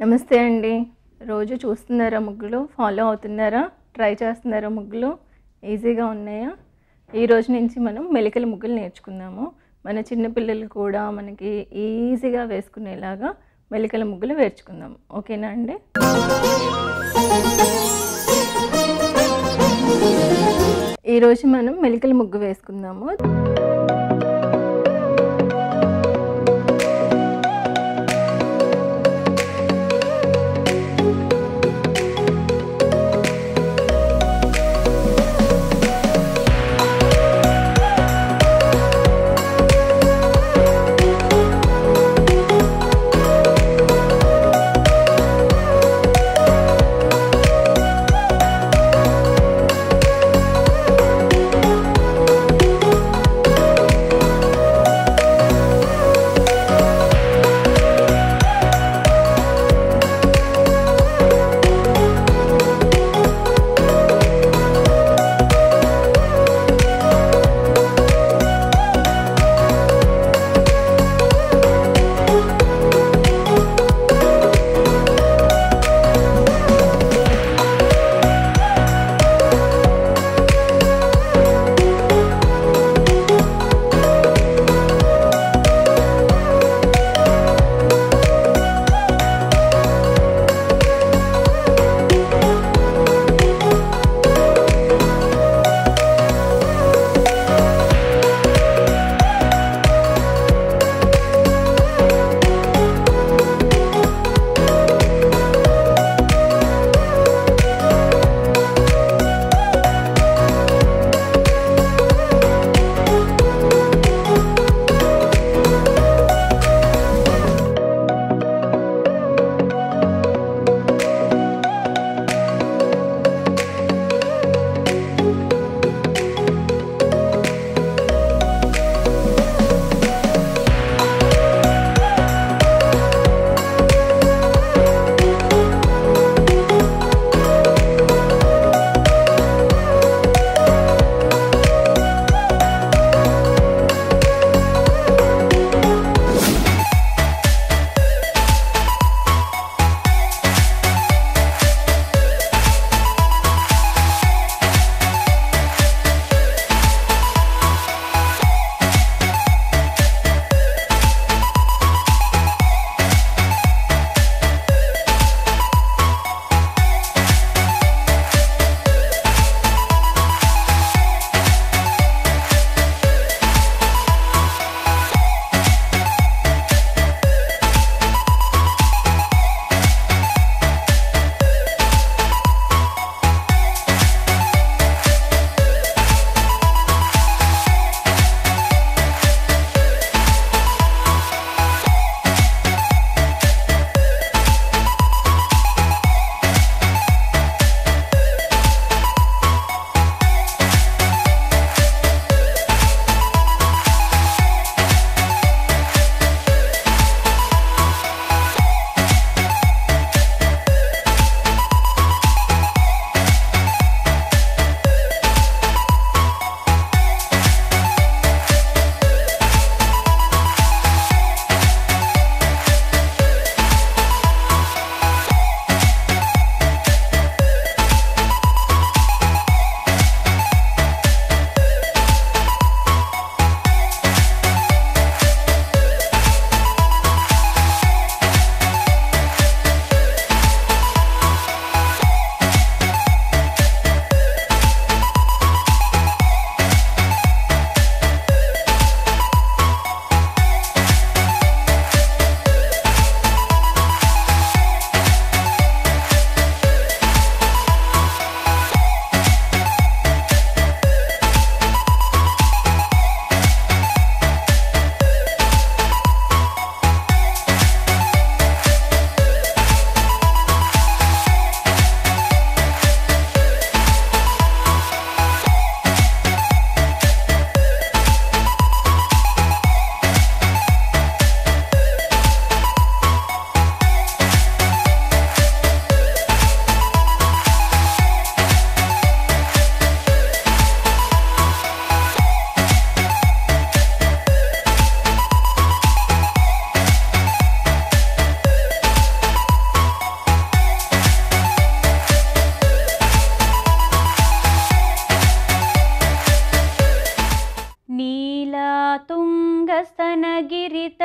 నమస్తే అండి. రోజు చూస్తున్నారా ముగ్గులు? ఫాలో అవుతున్నారా? ట్రై చేస్తున్నారా ముగ్గులు? ఈజీగా ఉన్నాయా? ఈ రోజు నుంచి మనం మెలికల ముగ్గులు నేర్చుకుందాము. మన చిన్న పిల్లలు కూడా మనకి ఈజీగా వేసుకునేలాగా మెలికల ముగ్గులు వేర్చుకుందాం. ఓకేనా అండి? ఈరోజు మనం మెలికల ముగ్గు వేసుకుందాము.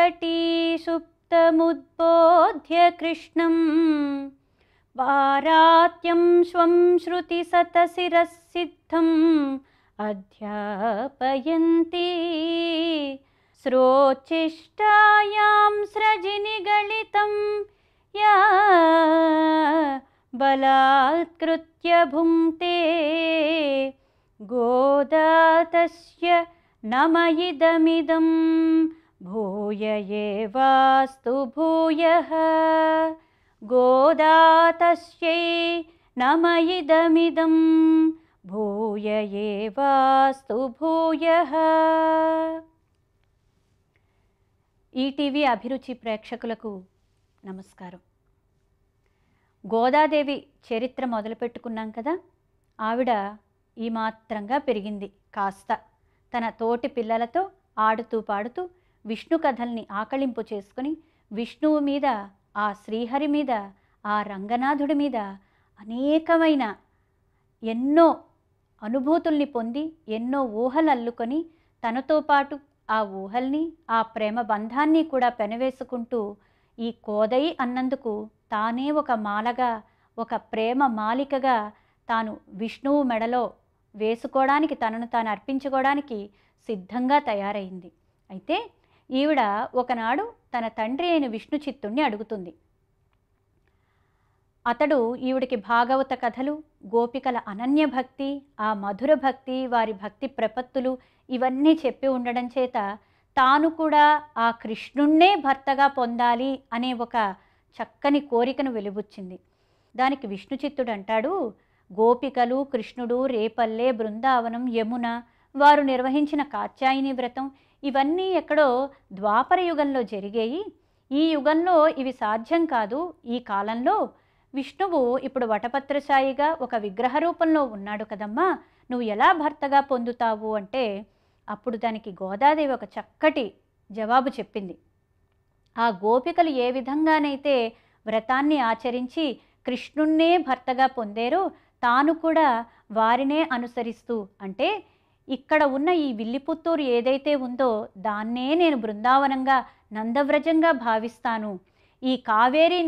तटी सुप्तमुद्बोध्य कृष्णं वारात्यं स्वं श्रुतिसतशिरःसिद्धम् अध्यापयन्ति स्रोच्चिष्टायां स्रजिनिगलितं या बलात्कृत्य भुङ्क्ते गोदा तस्य नम इदमिदं भूय एवास्तु भूयः गोदा तस्यै नम इदमिदं भूय एवास्तु भूयः. ఈటీవీ అభిరుచి ప్రేక్షకులకు నమస్కారం. గోదాదేవి చరిత్ర మొదలుపెట్టుకున్నాం కదా. ఆవిడ ఈ మాత్రంగా పెరిగింది. కాస్త తన తోటి పిల్లలతో ఆడుతూ పాడుతూ విష్ణు కథల్ని ఆకళింపు చేసుకుని విష్ణువు మీద, ఆ శ్రీహరి మీద, ఆ రంగనాథుడి మీద అనేకమైన ఎన్నో అనుభూతుల్ని పొంది ఎన్నో ఊహలు అల్లుకొని తనతో పాటు ఆ ఊహల్ని, ఆ ప్రేమ బంధాన్ని కూడా పెనవేసుకుంటూ ఈ కోదై అన్నందుకు తానే ఒక మాలగా, ఒక ప్రేమ మాలికగా తాను విష్ణువు మెడలో వేసుకోవడానికి, తనను తాను అర్పించుకోవడానికి సిద్ధంగా తయారైంది. అయితే ఈవిడ ఒకనాడు తన తండ్రి అయిన విష్ణు చిత్తుణ్ణి అడుగుతుంది. అతడు ఈవిడికి భాగవత కథలు, గోపికల అనన్య భక్తి, ఆ మధుర భక్తి, వారి భక్తి ప్రపత్తులు ఇవన్నీ చెప్పి ఉండడం చేత తాను కూడా ఆ కృష్ణుణ్ణే భర్తగా పొందాలి అనే ఒక చక్కని కోరికను వెలుబుచ్చింది. దానికి విష్ణు చిత్తుడు అంటాడు, గోపికలు, కృష్ణుడు, రేపల్లె, బృందావనం, యమున, వారు నిర్వహించిన కాత్యాయని వ్రతం ఇవన్నీ ఎక్కడో ద్వాపర యుగంలో జరిగాయి. ఈ యుగంలో ఇవి సాధ్యం కాదు. ఈ కాలంలో విష్ణువు ఇప్పుడు వటపత్రశాయిగా ఒక విగ్రహ రూపంలో ఉన్నాడు కదమ్మా, నువ్వు ఎలా భర్తగా పొందుతావు అంటే అప్పుడు దానికి గోదాదేవి ఒక చక్కటి జవాబు చెప్పింది. ఆ గోపికలు ఏ విధంగానైతే వ్రతాన్ని ఆచరించి కృష్ణుణ్ణే భర్తగా పొందారో తాను కూడా వారినే అనుసరిస్తూ, అంటే ఇక్కడ ఉన్న ఈ విల్లిపుత్తూరు ఏదైతే ఉందో దాన్నే నేను బృందావనంగా, నందవ్రజంగా భావిస్తాను. ఈ కావేరీ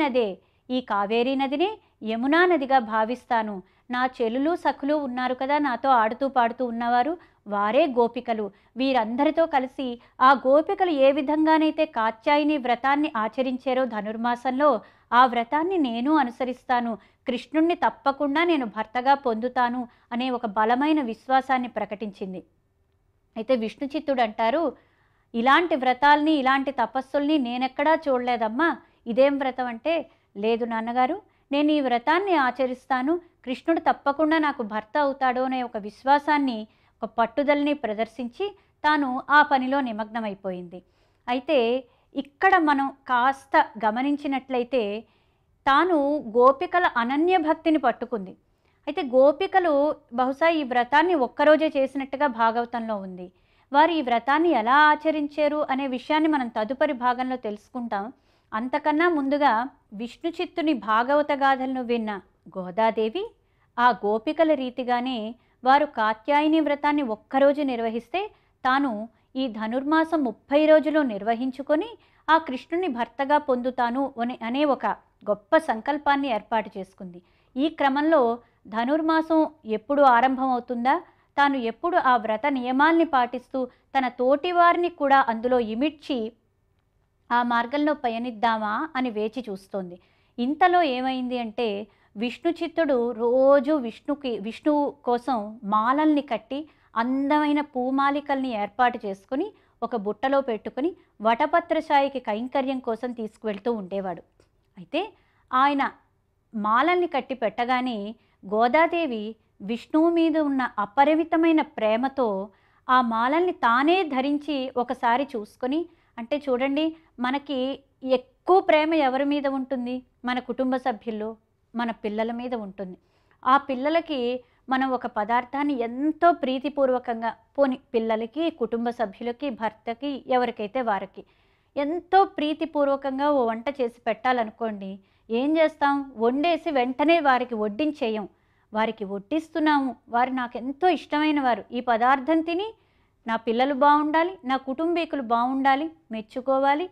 నదిని యమునా నదిగా భావిస్తాను. నా చెలులు సఖులు ఉన్నారు కదా, నాతో ఆడుతూ పాడుతూ ఉన్నవారు, వారే గోపికలు. వీరందరితో కలిసి ఆ గోపికలు ఏ విధంగానైతే కాత్యాయని వ్రతాన్ని ఆచరించారో ధనుర్మాసంలో, ఆ వ్రతాన్ని నేను అనుసరిస్తాను. కృష్ణుణ్ణి తప్పకుండా నేను భర్తగా పొందుతాను అనే ఒక బలమైన విశ్వాసాన్ని ప్రకటించింది. అయితే విష్ణు చిత్తుడు అంటారు, ఇలాంటి వ్రతాల్ని, ఇలాంటి తపస్సుల్ని నేనెక్కడా చూడలేదమ్మా. ఇదేం వ్రతం అంటే, లేదు నాన్నగారు, నేను ఈ వ్రతాన్ని ఆచరిస్తాను, కృష్ణుడు తప్పకుండా నాకు భర్త అవుతాడు అనే ఒక విశ్వాసాన్ని, ఒక పట్టుదలని ప్రదర్శించి తాను ఆ పనిలో నిమగ్నమైపోయింది. అయితే ఇక్కడ మనం కాస్త గమనించినట్లయితే తాను గోపికల అనన్య భక్తిని పట్టుకుంది. అయితే గోపికలు బహుశా ఈ వ్రతాన్ని ఒక్కరోజే చేసినట్టుగా భాగవతంలో ఉంది. వారు ఈ వ్రతాన్ని ఎలా ఆచరించారు అనే విషయాన్ని మనం తదుపరి భాగంలో తెలుసుకుంటాం. అంతకన్నా ముందుగా విష్ణు చిత్తుని భాగవత గాథలను విన్న గోదాదేవి ఆ గోపికల రీతిగానే వారు కాత్యాయని వ్రతాన్ని ఒక్కరోజు నిర్వహిస్తే తాను ఈ ధనుర్మాసం 30 రోజులు నిర్వహించుకొని ఆ కృష్ణుని భర్తగా పొందుతాను అనే ఒక గొప్ప సంకల్పాన్ని ఏర్పాటు చేసుకుంది. ఈ క్రమంలో ధనుర్మాసం ఎప్పుడు ఆరంభమవుతుందా, తాను ఎప్పుడు ఆ వ్రత నియమాల్ని పాటిస్తూ తన తోటి వారిని కూడా అందులో ఇమిడ్చి ఆ మార్గంలో పయనిద్దామా అని వేచి చూస్తోంది. ఇంతలో ఏమైంది అంటే విష్ణు చిత్తుడు రోజు విష్ణువు కోసం మాలల్ని కట్టి అందమైన పూమాలికల్ని ఏర్పాటు చేసుకుని ఒక బుట్టలో పెట్టుకుని వటపత్రశాయికి కైంకర్యం కోసం తీసుకువెళ్తూ ఉండేవాడు. అయితే ఆయన మాలల్ని కట్టి పెట్టగానే గోదాదేవి విష్ణువు మీద ఉన్న అపరిమితమైన ప్రేమతో ఆ మాలల్ని తానే ధరించి ఒకసారి చూసుకొని, అంటే చూడండి, మనకి ఎక్కువ ప్రేమ ఎవరి మీద ఉంటుంది? మన కుటుంబ సభ్యుల్లో, మన పిల్లల మీద ఉంటుంది. ఆ పిల్లలకి మనం ఒక పదార్థాన్ని ఎంతో ప్రీతిపూర్వకంగా, పోని పిల్లలకి, కుటుంబ సభ్యులకి, భర్తకి, ఎవరికైతే వారికి ఎంతో ప్రీతిపూర్వకంగా ఓ వంట చేసి పెట్టాలనుకోండి, ఏం చేస్తాం? వండేసి వెంటనే వారికి వడ్డించేయం. వారికి వడ్డిస్తున్నాము, వారు నాకు ఎంతో ఇష్టమైన వారు, ఈ పదార్థం తిని నా పిల్లలు బాగుండాలి, నా కుటుంబీకులు బాగుండాలి, మెచ్చుకోవాలి,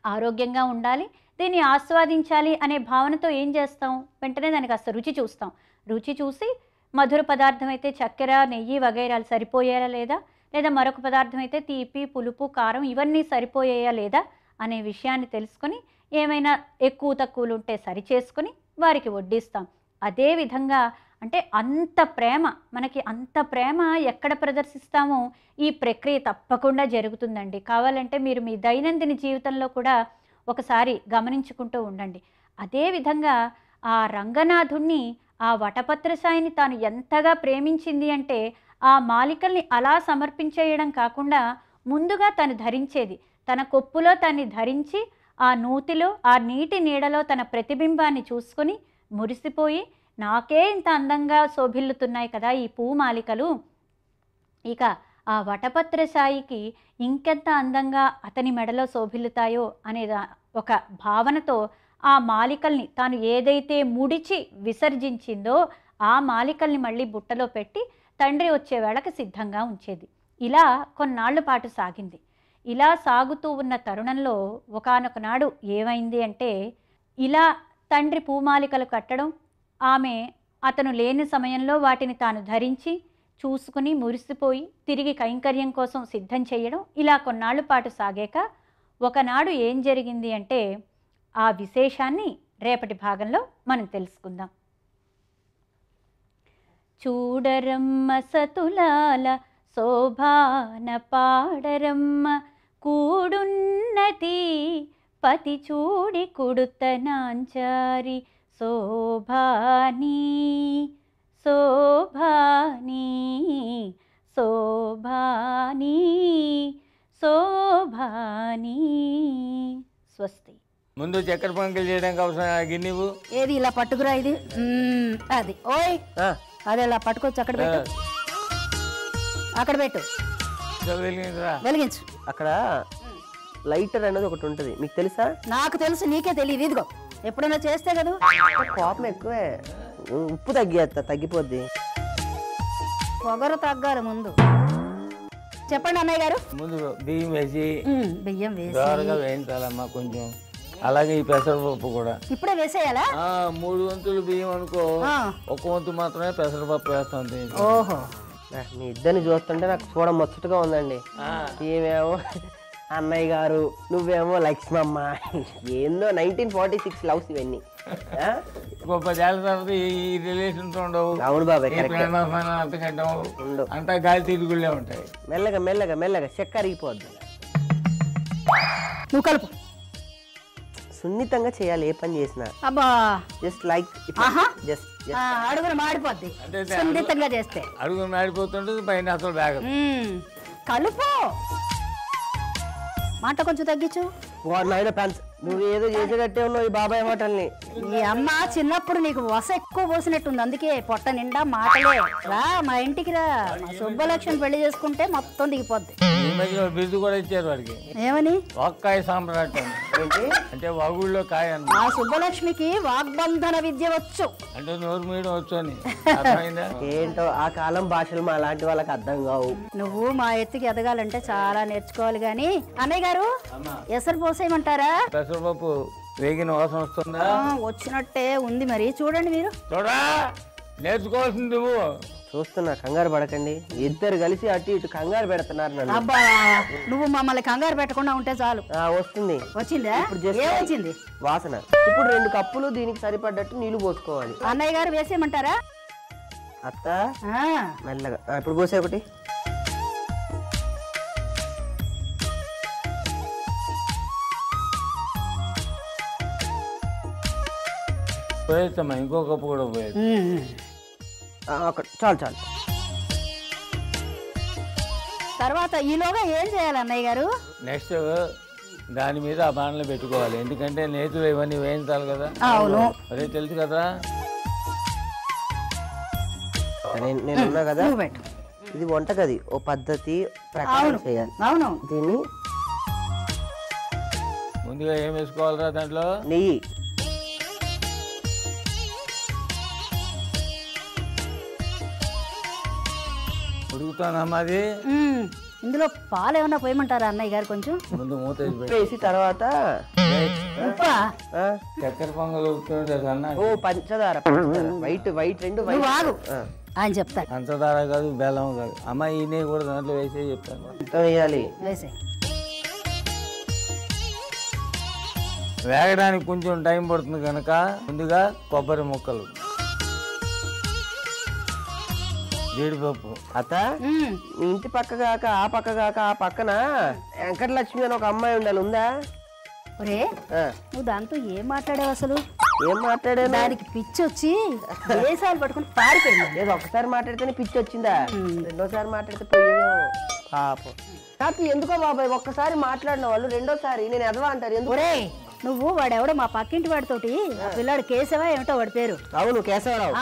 ఆరోగ్యంగా ఉండాలి, దీన్ని ఆస్వాదించాలి అనే భావనతో ఏం చేస్తాం, వెంటనే దానికి కాస్త రుచి చూస్తాం. రుచి చూసి మధుర పదార్థం అయితే చక్కెర, నెయ్యి వగైరాలు సరిపోయేలా లేదా మరొక పదార్థం అయితే తీపి, పులుపు, కారం ఇవన్నీ సరిపోయేయా లేదా అనే విషయాన్ని తెలుసుకొని ఏమైనా ఎక్కువ తక్కువలు ఉంటే సరి చేసుకొని వారికి వడ్డిస్తాం. అదేవిధంగా అంటే అంత ప్రేమ, మనకి అంత ప్రేమ ఎక్కడ ప్రదర్శిస్తామో ఈ ప్రక్రియ తప్పకుండా జరుగుతుందండి. కావాలంటే మీరు మీ దైనందిన జీవితంలో కూడా ఒకసారి గమనించుకుంటూ ఉండండి. అదేవిధంగా ఆ రంగనాథుణ్ణి, ఆ వటపత్రసాయిని తాను ఎంతగా ప్రేమించింది అంటే ఆ మాలికల్ని అలా సమర్పించేయడం కాకుండా ముందుగా తను ధరించేది, తన కొప్పులో తన్ని ధరించి ఆ నూతిలో ఆ నీటి నీడలో తన ప్రతిబింబాన్ని చూసుకొని మురిసిపోయి, నాకే ఇంత అందంగా శోభిల్లుతున్నాయి కదా ఈ పూమాలికలు, ఇక ఆ వటపత్రసాయికి ఇంకెంత అందంగా అతని మెడలో శోభిల్లుతాయో అనే ఒక భావనతో ఆ మాలికల్ని తాను ఏదైతే ముడిచి విసర్జించిందో ఆ మాలికల్ని మళ్ళీ బుట్టలో పెట్టి తండ్రి వచ్చే వేళకి సిద్ధంగా ఉంచేది. ఇలా కొన్నాళ్ల పాటు సాగింది. ఇలా సాగుతూ ఉన్న తరుణంలో ఒకానొక నాడు ఏమైంది అంటే, ఇలా తండ్రి పూమాలికలు కట్టడం, ఆమె అతను లేని సమయంలో వాటిని తాను ధరించి చూసుకుని మురిసిపోయి తిరిగి కైంకర్యం కోసం సిద్ధం చేయడం, ఇలా కొన్నాళ్ల పాటు సాగాక ఒకనాడు ఏం జరిగింది అంటే ఆ విశేషాన్ని రేపటి భాగంలో మనం తెలుసుకుందాం. చూడరమ్మ సతులాల శోభాన పాడరమ్మ, కూడున్నతి పతి చూడి కుడుతనాంచారి, శోభాని శోభాని శోభాని శోభాని. స్వస్తి. ముందు చక్కెర పొంగల్ చేయడానికి అవసరం గిన్నెవు ఏది ఇలా పట్టుకురా, ఇది అది ఓయ్ అది ఇలా పట్టుకోవచ్చు. అక్కడ పెట్టు, అక్కడ పెట్టు, వెలిగించు. అక్కడ లైటర్ అనేది ఒకటి ఉంటుంది, మీకు తెలుసా? నాకు తెలుసు, నీకే తెలియదు. ఇదిగో ఎప్పుడైనా చేస్తే కదా. కోపం ఎక్కువే, ఉప్పు తగ్గిపోద్ది. పొగరు తగ్గాలి ముందు. చెప్పండి అన్నయ్య గారు. ముందు బియ్యం వేసి బియ్యం వేసి దోరగా వేయించాలమ్మా కొంచెం. అలాగే ఈ పెసరపప్పు కూడా ఇప్పుడే వేసేయాలా? 3 వంతులు బియ్యం అనుకో, 1 వంతు మాత్రమే పెసరపప్పు వేస్తాం. ఓహో, మీ ఇద్దరిని చూస్తుంటే నాకు చూడ ముచ్చటగా ఉందండి. ఏమేమో అన్నయ్య గారు, నువ్వేమో లక్ష్మమ్మ, ఏందో 1946 లవ్స్ ఇవన్నీ. గొప్ప జాల తర్వాత ఈ రిలేషన్స్ ఉండవు. అవును బాబాయ్, అంతా గాలి తిరుగుళ్ళే ఉంటాయి. మెల్లగా మెల్లగా మెల్లగా చెక్క అరిగిపోద్ది. నువ్వు కలుపు. సున్నితంగా చేయాలి ఏ పని చేసినా. అబ్బా, జస్ట్ లైక్ అడుగున మాడిపోద్ది సున్నితంగా చేస్తే. అడుగు మాడిపోతుంటుంది, పైన అసలు బ్యాగ్. కలుపు. మాట కొంచెం తగ్గించు. నువ్వు ఏదో చేసేటట్టే ఉన్నావు ఈ బాబాయ్ హోటల్ని. ఈ అమ్మ చిన్నప్పుడు నీకు వస ఎక్కువ పోసినట్టుంది, అందుకే పొట్ట నిండా మాటలే. రా మా ఇంటికి రా, మా సుబ్బలక్ష్మి పెళ్లి చేసుకుంటే మొత్తం దిగిపోద్ది. ఈ మధ్య బిరుదు కూడా ఇచ్చారు వాడికి. ఏమని? వాక్కాయ సామ్రాట్ అంటే వాగుళ్ళో కాయ అన్న. మా సుబ్బలక్ష్మికి వాగ్బంధన విద్య వచ్చు, అంటే నోరు మీయడం వచ్చు అని. ఏంటో ఆ కాలం భాషలు మా లాంటి వాళ్ళకి అర్థం కావు. నువ్వు మా ఎత్తుకి ఎదగాలంటే చాలా నేర్చుకోవాలి. గాని అన్నయ్య గారు, ఎసరు పోసేయమంటారా? పెసరపప్పు వేగిన వాసన వస్తుందా? వచ్చినట్టే ఉంది, మరి చూడండి మీరు. చూడా, నేర్చుకోవాల్సింది నువ్వు. చూస్తున్నా, కంగారు పడకండి. ఇద్దరు కలిసి అటు ఇటు కంగారు పెడుతున్నారు నన్ను. అబ్బా, నువ్వు మమ్మల్ని కంగారు పెట్టకుండా ఉంటే చాలు. వస్తుంది. వచ్చిందా? వచ్చింది వాసన. ఇప్పుడు 2 కప్పులు దీనికి సరిపడ్డట్టు నీళ్లు పోసుకోవాలి. అన్నయ్య గారు వేసేయమంటారా? అత్త మెల్లగా. ఇప్పుడు పోసే ఒకటి. పోయేస్తామా, ఇంకో కప్పు కూడా పోయేది. చాలు చాలు. తర్వాత ఈలోగా ఏం చేయాలి అన్నయ్య గారు? నెక్స్ట్ దాని మీద ఆ బాణలు పెట్టుకోవాలి, ఎందుకంటే నేతులు ఇవన్నీ వేయించాలి కదా. అవును, అదే తెలుసు కదా. నేనున్నా కదా. ఇది వంటగది, ఓ పద్ధతి ప్రకారం చేయాలి. అవును. దీన్ని ముందుగా ఏం వేసుకోవాలరా దాంట్లో? నెయ్యి. ఉడుకుతానమ్మా అది. ఇందులో పాలు ఏమన్నా పోయమంటారా అన్నయ్య గారు కొంచెం? ముందు మూత వేసి పెట్టు. వేసి తర్వాత ఉప్పా? ఆ, చక్కెర పొంగల్ ఉప్పుతుంటే సన్న ఓ పంచదార వైట్ రెండు నువ్వు ఆగు, ఆయన చెప్తాడు. పంచదార కాదు బెల్లం కాదు. అమ్మ ఈ నెయ్యి కూడా దాంట్లో వేసే చెప్తాను. మొత్తం వేయాలి. వేసే. వేగడానికి కొంచెం టైం పడుతుంది కనుక ముందుగా కొబ్బరి ముక్కలు, జీడిపప్పు. అత్త మీ ఇంటి పక్క కాక ఆ పక్కన వెంకటలక్ష్మి అని ఒక అమ్మాయి ఉండాలి, ఉందా? ఒరే ఆ, నువ్వు దాంతో ఏం మాట్లాడావు అసలు? ఏం మాట్లాడాను? దానికి పిచ్చి వచ్చి దేశాలు పట్టుకుని పారిపోయింది. లేదు, ఒక్కసారి మాట్లాడితేనే పిచ్చి వచ్చిందా? రెండోసారి మాట్లాడితే పోయేదేమో పాపం. నాకు ఎందుకో బాబాయ్ ఒక్కసారి మాట్లాడిన వాళ్ళు రెండోసారి నేను ఎదవా అంటారు ఎందుకు? ఒరే నువ్వు వాడెవడో మా పక్కింటి వాడితోటి ఆ పిల్లాడు కేశవా ఏమిటో వాడి పేరు. అవును, కేశవరావు.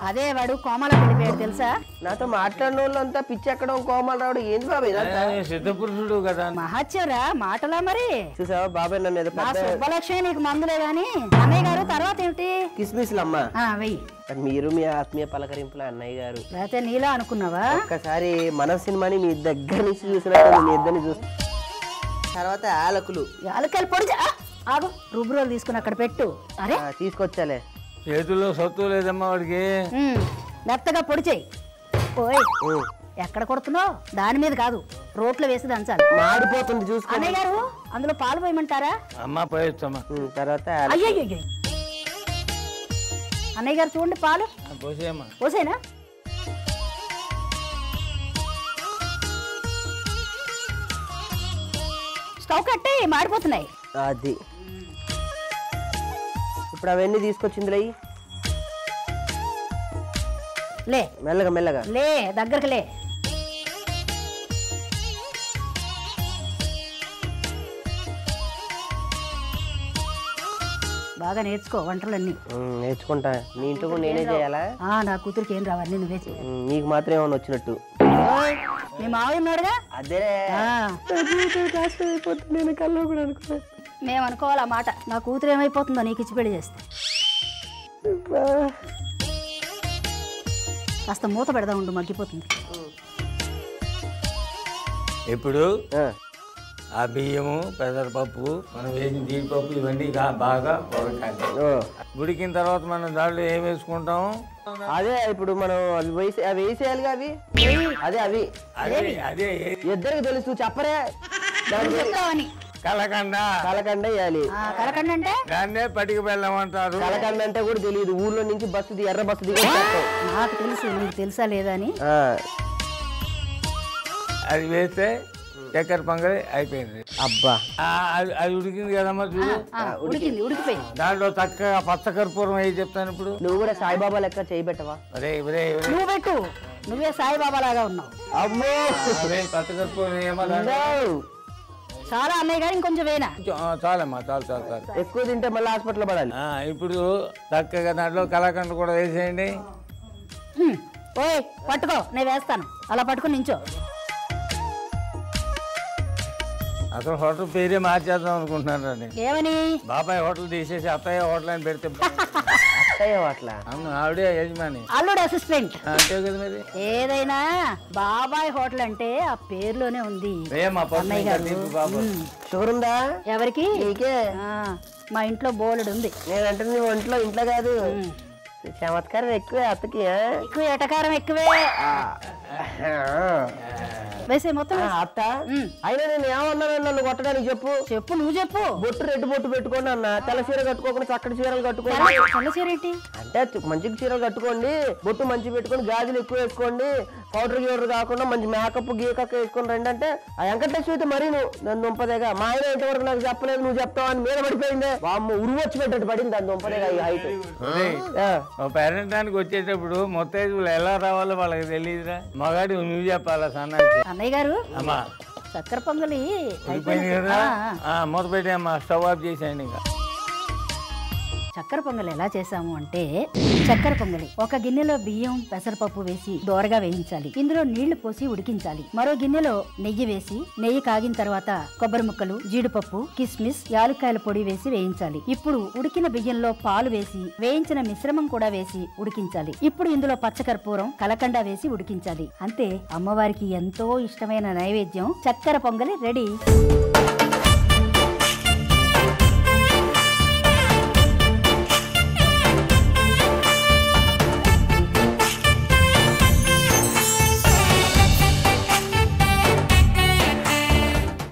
అదే వాడు కోమల వెళ్ళిపోయాడు తెలుసా? నాతో మాట్లాడిన వాళ్ళంతా పిచ్చి ఎక్కడం కోమలు రావడం ఏంది బాబాయ్ ఇదంతా? సిద్ధపురుషుడు కదా. మహత్యరా మాటలా మరి. చూసావా బాబాయ్ నన్ను ఏదో నా పెద్ద సుబ్బలక్ష్మి నీకు మందులే గాని అన్నయ్య గారు తర్వాత ఏమిటి? కిస్మిస్లు అమ్మా. వెయ్యి. మీరు మీ ఆత్మీయ పలకరింపుల అన్నయ్య గారు. లేకపోతే నీలా అనుకున్నావా? ఒక్కసారి మన సినిమాని మీ దగ్గర నుంచి చూసినట్టు మీ ఇద్దరిని చూసి తర్వాత యాలకులు యాలకాయలు పొడి ఆగు, రుబ్బురోలు తీసుకుని అక్కడ పెట్టు. అరే తీసుకొచ్చాలే. చేతుల్లో సత్తు లేదమ్మా వాడికి. మెత్తగా పొడి చెయ్యి. ఓయ్ ఎక్కడ కొడుతున్నావు? దాని మీద కాదు, రోట్లో వేసి దంచాలి. మాడిపోతుంది చూసుకో. అన్నయ్య గారు అందులో పాలు పోయమంటారా? అమ్మ పోయొచ్చమ్మా. తర్వాత అయ్యో అన్నయ్య గారు చూడండి పాలు పోసేయమ్మా. పోసేనా? స్టవ్ కట్టే మాడిపోతున్నాయి. అది ఇప్పుడు అవన్నీ తీసుకొచ్చింది లే మెల్లగా మెల్లగా లే దగ్గరకు లే. బాగా నేర్చుకో వంటలన్నీ. నేర్చుకుంటా. నీ ఇంట్లో కూడా నేనే చేయాలా? నా కూతురికి ఏం రావన్నీ నువ్వే చేయాలి. నీకు మాత్రం ఏమన్నా వచ్చినట్టు. మీ మావయ్య ఉన్నాడుగా. అదే నేను కల్లో కూడా అనుకున్నా. మేము అనుకోవాలి ఆ మాట. నా కూతురు ఏమైపోతుందో నీకు ఇచ్చి పెళ్లి చేస్తే. కాస్త మూత పెడదా ఉండు, మగ్గిపోతుంది. ఇప్పుడు ఆ బియ్యము, పెసరపప్పు, మనం వేసిన జీడిపప్పు ఇవన్నీ బాగా ఉడకాలి. ఉడికిన తర్వాత మనం దాంట్లో ఏం వేసుకుంటాం? అదే ఇప్పుడు మనం అవి వేసేయాలిగా. అవి అదే అదే ఇద్దరికి తెలుసు చెప్పరే. కలకండ. కలకండ వేయాలి. కలకండ అంటే దాన్నే పటిక బెల్లం అంటారు. కలకండ అంటే కూడా తెలియదు. ఊర్లో నుంచి బస్సు ఎర్ర బస్సు దిగి నాకు తెలుసు, నీకు తెలుసా లేదా అని. అది వేస్తే చక్కెర పొంగలి అయిపోయింది. అబ్బా అది ఉడికింది కదమ్మా చూడు. ఉడికిపోయింది. దాంట్లో చక్కగా పచ్చకర్పూరం వేసి చెప్తాను. ఇప్పుడు నువ్వు కూడా సాయిబాబా లెక్క చేయబెట్టవా? నువ్వు పెట్టు, నువ్వే సాయిబాబా లాగా ఉన్నావు. అమ్మో పచ్చకర్పూరం ఏమో చాలా అన్నయ్య గారు ఇంకొంచెం వేనా? చాలమ్మా, చాలు. ఎక్కువ తింటే మళ్ళీ హాస్పిటల్ పడాలి. ఇప్పుడు చక్కగా దాంట్లో కలకండ కూడా వేసేయండి. ఓయ్ పట్టుకో, నేను వేస్తాను. అలా పట్టుకుని నించో. అసలు హోటల్ పేరే మార్చేద్దాం అనుకుంటున్నాను. ఏమని? బాబాయ్ హోటల్ తీసేసి అత్తయ్య హోటల్ అని పెడితే అట్లా. అవును, ఆవిడే యజమాని, అల్లుడు అసిస్టెంట్. అంతే కదా మరి. ఏదైనా బాబాయ్ హోటల్ అంటే ఆ పేరులోనే ఉంది. షుగర్ ఉందా ఎవరికి? నీకే. మా ఇంట్లో బోలెడు ఉంది. నేనంటే నువ్వు ఇంట్లో కాదు. చమత్కారం ఎక్కువే అత్తకి. ఎక్కువ ఎటకారం ఎక్కువే. వేసే మొత్తం అత్త అయినా నేను ఏమన్నాను నన్ను కొట్టడానికి? చెప్పు నువ్వు చెప్పు. బొట్టు రెడ్డు బొట్టు పెట్టుకోండి అన్న. తెల్ల చీర కట్టుకోకుండా చక్కటి చీరలు కట్టుకోండి. తెల్ల చీర ఏంటి అంటే మంచి చీరలు కట్టుకోండి, బొట్టు మంచి పెట్టుకోండి, గాజులు ఎక్కువ వేసుకోండి, పౌడర్ గీడర్ కాకుండా మంచి మేకప్ గీకప్ వేసుకొని రండి. అంటే ఆ వెంకటలక్ష్మి అయితే మరీ నువ్వు నన్ను దుంపదేగా. మా ఆయన ఇంతవరకు నాకు చెప్పలేదు, నువ్వు చెప్తావు అని మీద పడిపోయిందే. వామ్మ ఉరువచ్చి పెట్టట్టు పడింది దాని దుంపదేగా ఈ హైట్. పేరెంటానికి వచ్చేటప్పుడు మొత్తం ఎలా రావాలో వాళ్ళకి తెలియదురా. మగాడి నువ్వు చెప్పాలా సన్నాసి. అన్నయ్య గారు అమ్మా చక్కెర పొంగలి అయిపోయింది కదా. మూత పెట్టి అమ్మా, స్టవ్ ఆఫ్ చేసేయండి. ఇంకా చక్కెర పొంగలి ఎలా చేసాము అంటే, చక్కెర పొంగలి ఒక గిన్నెలో బియ్యం పెసరపప్పు వేసి దోరగా వేయించాలి. ఇందులో నీళ్లు పోసి ఉడికించాలి. మరో గిన్నెలో నెయ్యి వేసి, నెయ్యి కాగిన తర్వాత కొబ్బరి ముక్కలు, జీడిపప్పు, కిస్మిస్, యాలుక్కాయల పొడి వేసి వేయించాలి. ఇప్పుడు ఉడికిన బియ్యంలో పాలు వేసి వేయించిన మిశ్రమం కూడా వేసి ఉడికించాలి. ఇప్పుడు ఇందులో పచ్చకర్పూరం, కలకండ వేసి ఉడికించాలి. అంతే, అమ్మవారికి ఎంతో ఇష్టమైన నైవేద్యం చక్కెర పొంగలి రెడీ.